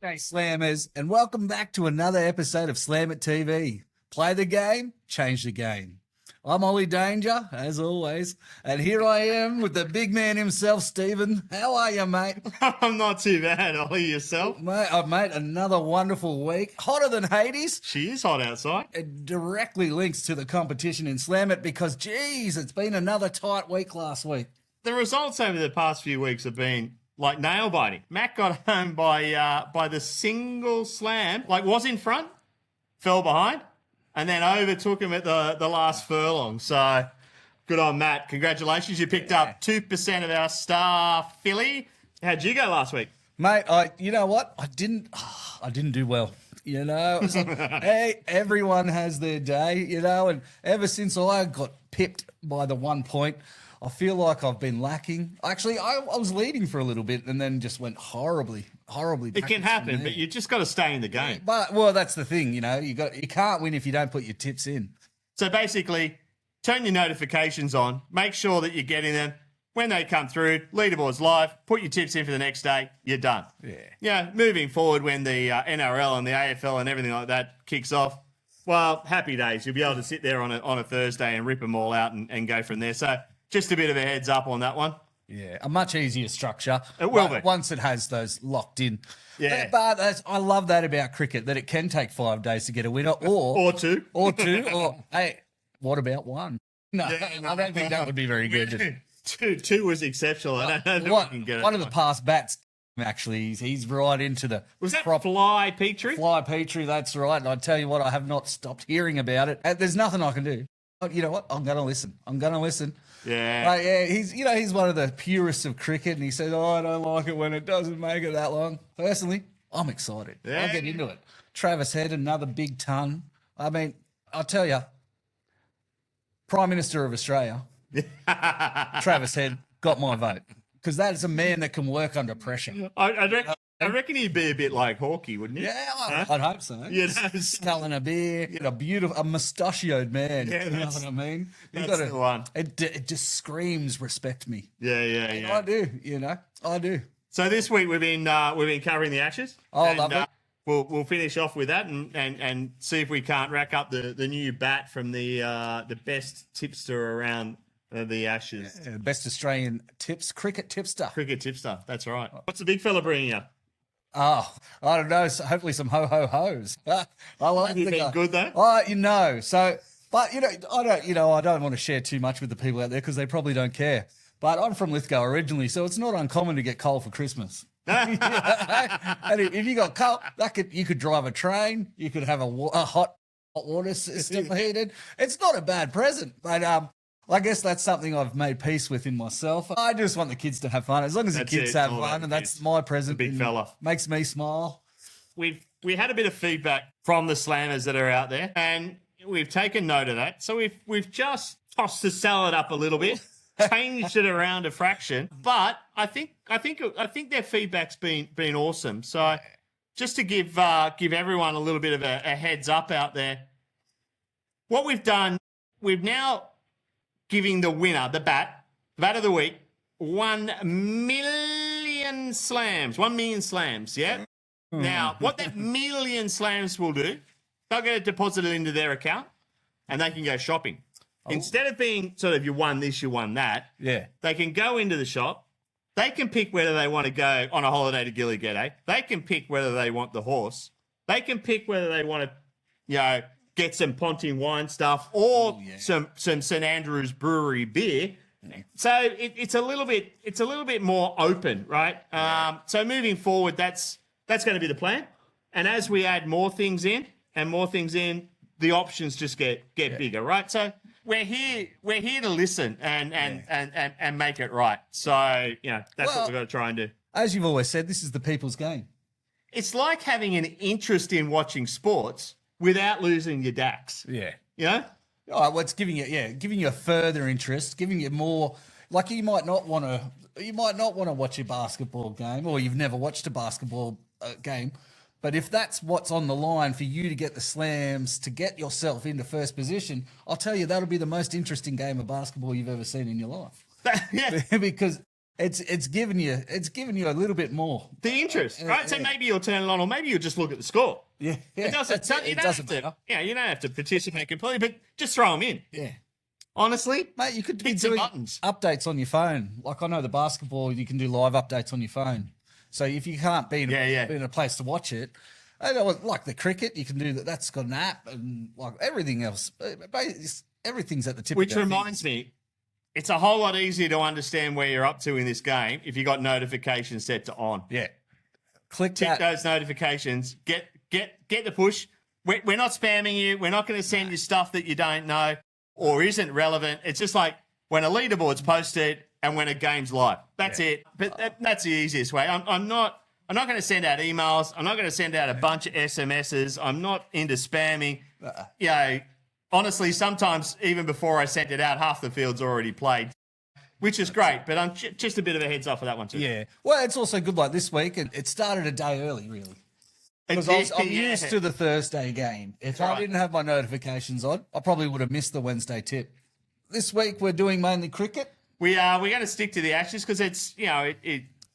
Hey, Slammers, and welcome back to another episode of Slamit TV. Play the game, change the game. I'm Ollie Danger, as always, and here I am with the big man himself, Stephen. How are you, mate? I'm not too bad, Ollie. Yourself? Mate, another wonderful week. Hotter than Hades. She is hot outside. It directly links to the competition in Slamit because, geez, it's been another tight week last week. The results over the past few weeks have been like nail biting. Matt got home by the single slam, like was in front, fell behind, and then overtook him at the last furlong. So good on Matt. Congratulations. You picked up 2% of our star filly. How'd you go last week? Mate, you know what? I didn't do well. You know, it's like, hey, everyone has their day, you know, and ever since I got pipped by the 1 point, I feel like I've been lacking. Actually, I was leading for a little bit and then just went horribly. It can happen, but you just got to stay in the game. But well, that's the thing, you know. You can't win if you don't put your tips in. So basically, turn your notifications on. Make sure that you're getting them when they come through. Leaderboard's live. Put your tips in for the next day. You're done. Yeah. Moving forward, when the NRL and the AFL and everything like that kicks off, well, happy days. You'll be able to sit there on a Thursday and rip them all out and go from there. So just a bit of a heads up on that one. Yeah, a much easier structure. It will be. Once it has those locked in. Yeah. But I love that about cricket, that it can take 5 days to get a winner or two. Or hey, what about one? No, I don't think that would be very good. Two was exceptional. I don't know if we can get it. One of the past bats, actually, he's right into the... Was that Fly Petrie? Fly Petrie, that's right. And I tell you what, I have not stopped hearing about it. And there's nothing I can do. But you know what? I'm going to listen. Yeah. He's one of the purists of cricket, and he says, I don't like it when it doesn't make it that long. Personally, I'm excited. Yeah. I'll get into it. Travis Head, another big ton. I mean, I'll tell you, Prime Minister of Australia, Travis Head, got my vote. Because that is a man that can work under pressure. I reckon he'd be a bit like Hawkeye, wouldn't he? Yeah, I'd hope so. You know, Sculling a beer, a mustachioed man. Yeah, you know what I mean? That's the one. It just screams respect me. Yeah. I do, you know, I do. So this week we've been covering the Ashes. Oh, lovely. We'll finish off with that and see if we can't rack up the new bat from the best tipster around the Ashes. Yeah, best Australian cricket tipster. Cricket tipster, that's right. What's the big fella bringing you? Oh, I don't know. So hopefully some ho-ho-hos. I like You think good though? Oh, but I don't want to share too much with the people out there because they probably don't care. But I'm from Lithgow originally, so it's not uncommon to get coal for Christmas. And if you got coal, you could drive a train, you could have a hot water system heated. It's not a bad present, but I guess that's something I've made peace with in myself. I just want the kids to have fun. As long as the kids have fun, and that's my present. The big fella. Makes me smile. We had a bit of feedback from the slammers that are out there, and we've taken note of that. So we've just tossed the salad up a little bit, changed it around a fraction. But I think their feedback's been awesome. So just to give everyone a little bit of a heads up out there, what we've done, we've now giving the winner, the bat of the week, 1 million slams. 1 million slams, yeah? Now, what that million slams will do, they'll get it deposited into their account and they can go shopping. Instead of being sort of you won this, you won that, they can go into the shop. They can pick whether they want to go on a holiday to Gili, Gede. They can pick whether they want the horse. They can pick whether they want to, get some Ponting wine stuff or some St Andrews Brewery beer. So it's a little bit more open, right? So moving forward, that's going to be the plan. And as we add more things in, the options just get bigger, right? So we're here to listen and make it right. So that's what we've got to try and do. As you've always said, this is the people's game. It's like having an interest in watching sports without losing your DAX. Yeah. You know? Oh, well, it's giving you a further interest, giving you more. Like you might not want to watch a basketball game, or you've never watched a basketball game. But if that's what's on the line for you to get the slams, to get yourself into first position, I'll tell you that'll be the most interesting game of basketball you've ever seen in your life. Yeah. Because it's giving you a little bit more. The interest, right? So maybe you'll turn it on, or maybe you'll just look at the score. Yeah, It doesn't. You don't have to. Yeah, you don't have to participate completely, but just throw them in. Yeah. Honestly, Mate, you could be hit some doing buttons. updates on your phone. Like I know the basketball, you can do live updates on your phone. So if you can't be in a place to watch it, I know, like the cricket, you can do that. That's got an app and like everything else. Everything's at the tip. Which of our reminds me, it's a whole lot easier to understand where you're up to in this game if you got notifications set to on. Yeah. Tick Those notifications. Get the push. We're not spamming you. We're not going to send you stuff that you don't know or isn't relevant. It's just like when a leaderboard's posted and when a game's live. That's it. But that's the easiest way. I'm not going to send out emails. I'm not going to send out a bunch of SMSs. I'm not into spamming. You know, honestly, sometimes even before I sent it out, half the field's already played, which is great. But I'm just a bit of a heads up for that one too. Yeah. Well, it's also good like this week. It started a day early, really. Because I'm used to the Thursday game. If I didn't have my notifications on, I probably would have missed the Wednesday tip. This week we're doing mainly cricket. We're going to stick to the Ashes because it's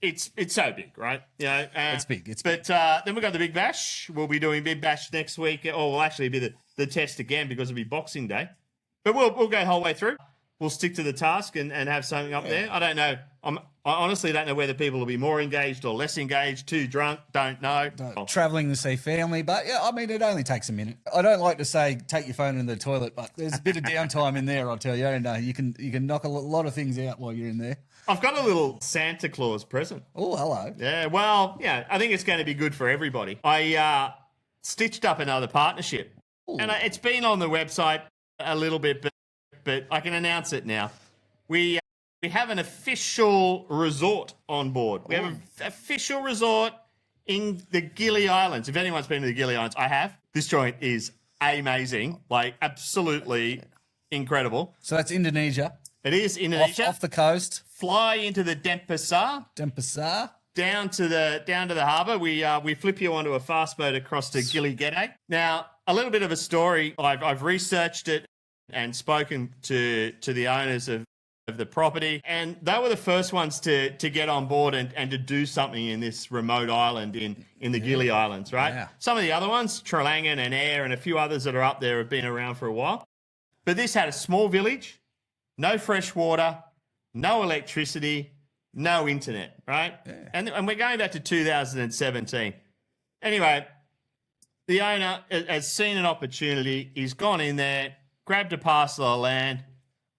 it's so big, right? You know, It's big. But then we've got the Big Bash. We'll be doing Big Bash next week, or we'll actually be the test again because it'll be Boxing Day. But we'll go the whole way through. We'll stick to the task and have something up there. I don't know. I honestly don't know whether people will be more engaged or less engaged. Too drunk, don't know. Traveling to see family, but yeah, I mean, it only takes a minute. I don't like to say take your phone in the toilet, but there's a bit of downtime in there, I'll tell you. And you can knock a lot of things out while you're in there. I've got a little Santa Claus present. Oh, hello. Yeah, well, yeah, I think it's going to be good for everybody. I stitched up another partnership, and it's been on the website a little bit, but I can announce it now. We have an official resort on board. We have an official resort in the Gili Islands. If anyone's been to the Gili Islands, I have. This joint is amazing, like absolutely incredible. So that's Indonesia. It is Indonesia. Off the coast. Fly into the Denpasar. Down to the harbour. We flip you onto a fast boat across to Gili Gede. Now, a little bit of a story. I've researched it and spoken to the owners of the property, and they were the first ones to get on board and to do something in this remote island in the Gili Islands, right? Yeah. Some of the other ones, Trelangan and Ayr and a few others that are up there have been around for a while. But this had a small village, no fresh water, no electricity, no internet, right? Yeah. And we're going back to 2017. Anyway, the owner has seen an opportunity. He's gone in there, grabbed a parcel of land,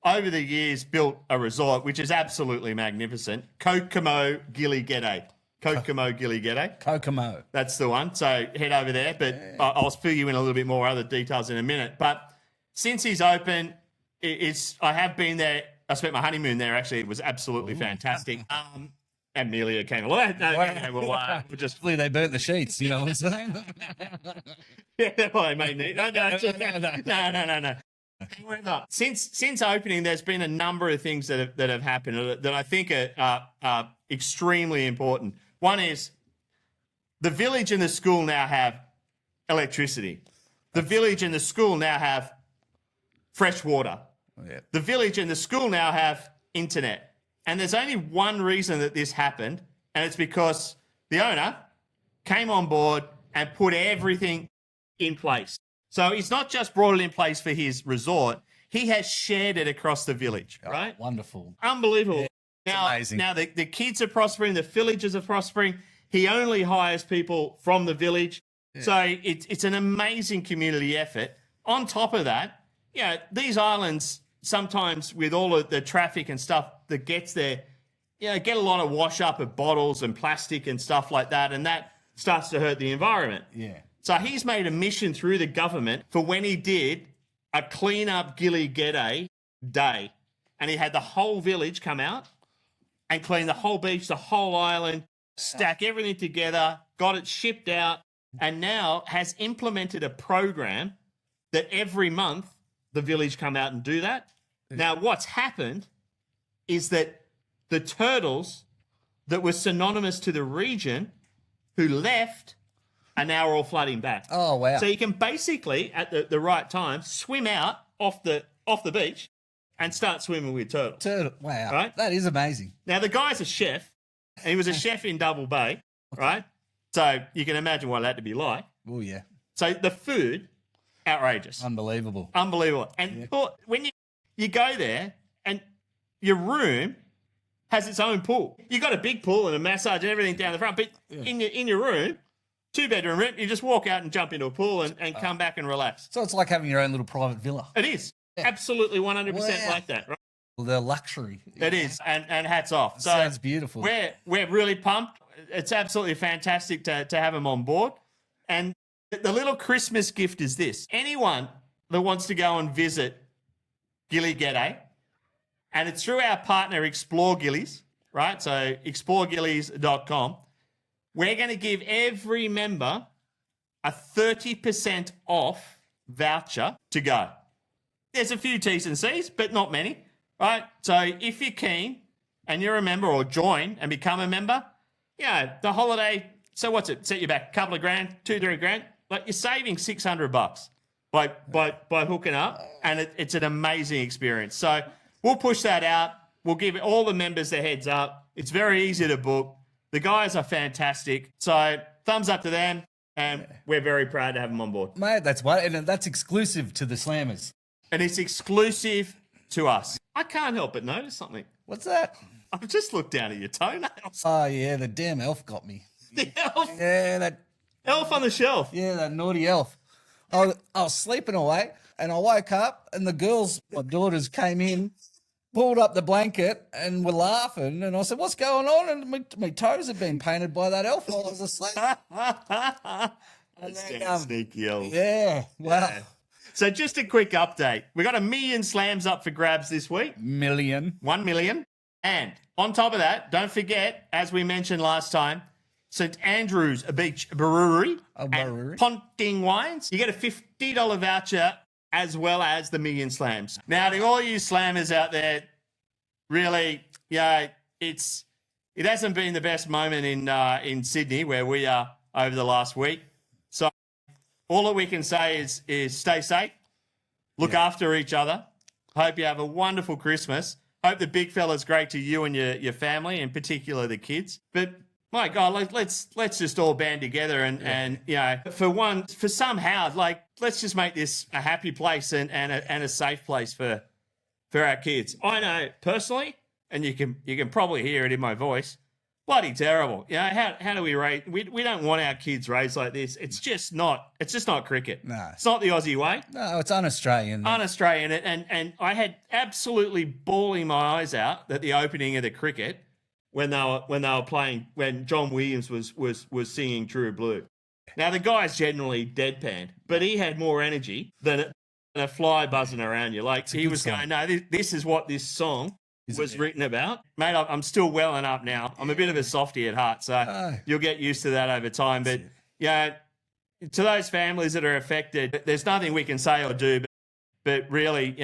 over the years built a resort, which is absolutely magnificent. Kokomo Gili Gede. Kokomo Gili Gede. Kokomo. That's the one. So head over there. But I'll fill you in a little bit more other details in a minute. But since he's open, I have been there. I spent my honeymoon there, actually. It was absolutely fantastic. Amelia came along. We'll just... Hopefully they burnt the sheets, you know what I'm saying? Yeah, well, they made me. No. However, since opening, there's been a number of things that have happened that I think are extremely important. One is the village and the school now have electricity. The village and the school now have fresh water. Yeah. The village and the school now have internet. And there's only one reason that this happened, and it's because the owner came on board and put everything in place. So he's not just brought it in place for his resort, he has shared it across the village, right? Wonderful. Unbelievable. Yeah, amazing. Now the kids are prospering, the villages are prospering. He only hires people from the village. Yeah. So it's an amazing community effort. On top of that, these islands, sometimes with all of the traffic and stuff that gets there, get a lot of wash up of bottles and plastic and stuff like that, and that starts to hurt the environment. Yeah. So he's made a mission through the government for when he did a clean up Gili Gede day. And he had the whole village come out and clean the whole beach, the whole island, stack everything together, got it shipped out, and now has implemented a program that every month the village come out and do that. Now, what's happened is that the turtles that were synonymous to the region who left are now all flooding back. Oh, wow. So you can basically, at the right time, swim out off the beach and start swimming with turtles. Turtle. Wow. Right? That is amazing. Now, the guy's a chef. And he was a chef in Double Bay, right? So you can imagine what that to be like. Oh, yeah. So the food, outrageous. Unbelievable. Unbelievable. And when you go there and your room has its own pool. You got a big pool and a massage and everything down the front, but in your room, 2-bedroom room, you just walk out and jump into a pool and come back and relax. So it's like having your own little private villa. It is. Absolutely 100% like that, right? The luxury. It is, and hats off. So sounds beautiful. We're really pumped. It's absolutely fantastic to have them on board. And the little Christmas gift is this. Anyone that wants to go and visit Gili Gede, and it's through our partner Explore Gilis, right? So exploregilis.com. We're going to give every member a 30% off voucher to go. There's a few T's and C's, but not many, right? So if you're keen and you're a member or join and become a member, the holiday, so what's it? Set you back a couple of grand, 2-3 grand, but you're saving $600 by hooking up, and it's an amazing experience. So we'll push that out. We'll give all the members the heads up. It's very easy to book. The guys are fantastic. So thumbs up to them, and we're very proud to have them on board. Mate, that's what, and that's exclusive to the Slammers. And it's exclusive to us. I can't help but notice something. What's that? I've just looked down at your toenails. Oh, yeah, the damn elf got me. The elf. Yeah, that Elf on the shelf. Yeah, that naughty elf. I was sleeping away, and I woke up, and the girls, my daughters, came in, pulled up the blanket, and were laughing. And I said, "What's going on?" And my toes had been painted by that elf while I was asleep. Sneaky elf. Yeah, wow. Yeah. So just a quick update. We got 1 million slams up for grabs this week. 1 million. And on top of that, don't forget, as we mentioned last time, St. Andrew's Beach Brewery and Ponting Wines. You get a $50 voucher as well as the 1 million slams. Now, to all you slammers out there, really, it hasn't been the best moment in Sydney where we are over the last week. So all that we can say is stay safe, look after each other. Hope you have a wonderful Christmas. Hope the big fella's great to you and your family, in particular the kids. But my God, let's just all band together and for somehow, let's just make this a happy place and a safe place for our kids. I know personally, and you can probably hear it in my voice, bloody terrible. How do we raise? We don't want our kids raised like this. It's just not cricket. No. It's not the Aussie way. No, it's un-Australian. Un-Australian. And I had absolutely bawling my eyes out at the opening of the cricket when they were playing, when John Williams was singing True Blue. Now the guy's generally deadpan, but he had more energy than a fly buzzing around you. Like he was going, no, this is what this song was written about. Mate, I'm still welling up now. I'm a bit of a softie at heart, so you'll get used to that over time. But to those families that are affected, there's nothing we can say or do, but really,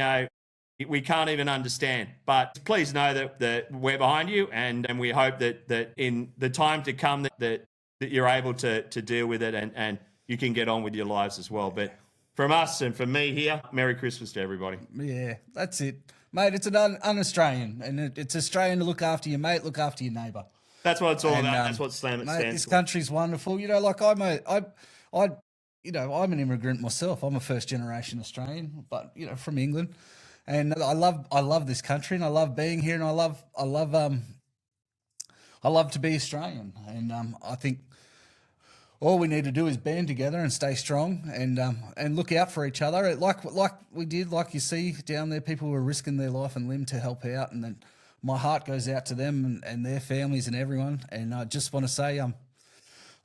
we can't even understand. But please know that we're behind you, and we hope that in the time to come that you're able to deal with it and you can get on with your lives as well. But from us and from me here, Merry Christmas to everybody. Yeah, that's it. Mate, it's an un-Australian, and it's Australian to look after your mate, look after your neighbour. That's what it's all about. That's what Slamit stands for. This country's wonderful. Like I'm an immigrant myself. I'm a first-generation Australian, but from England, and I love this country, and I love being here, and I love to be Australian, and I think all we need to do is band together and stay strong and look out for each other. Like we did, like you see down there, people were risking their life and limb to help out. And then my heart goes out to them and their families and everyone. And I just want to say,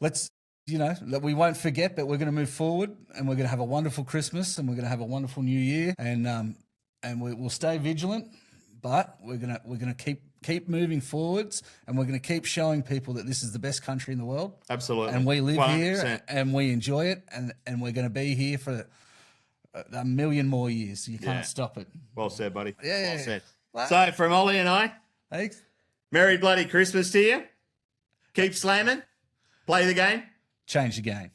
that we won't forget, but we're going to move forward and we're going to have a wonderful Christmas and we're going to have a wonderful New Year. And we'll stay vigilant, but we're going to keep moving forwards, and we're going to keep showing people that this is the best country in the world. Absolutely. And we live 100%. here and we enjoy it, and we're going to be here for 1 million more years. You can't stop it. Well said, buddy. Yeah. Well said. Wow. So from Ollie and I, Thanks. Merry bloody Christmas to you. Keep slamming. Play the game. Change the game.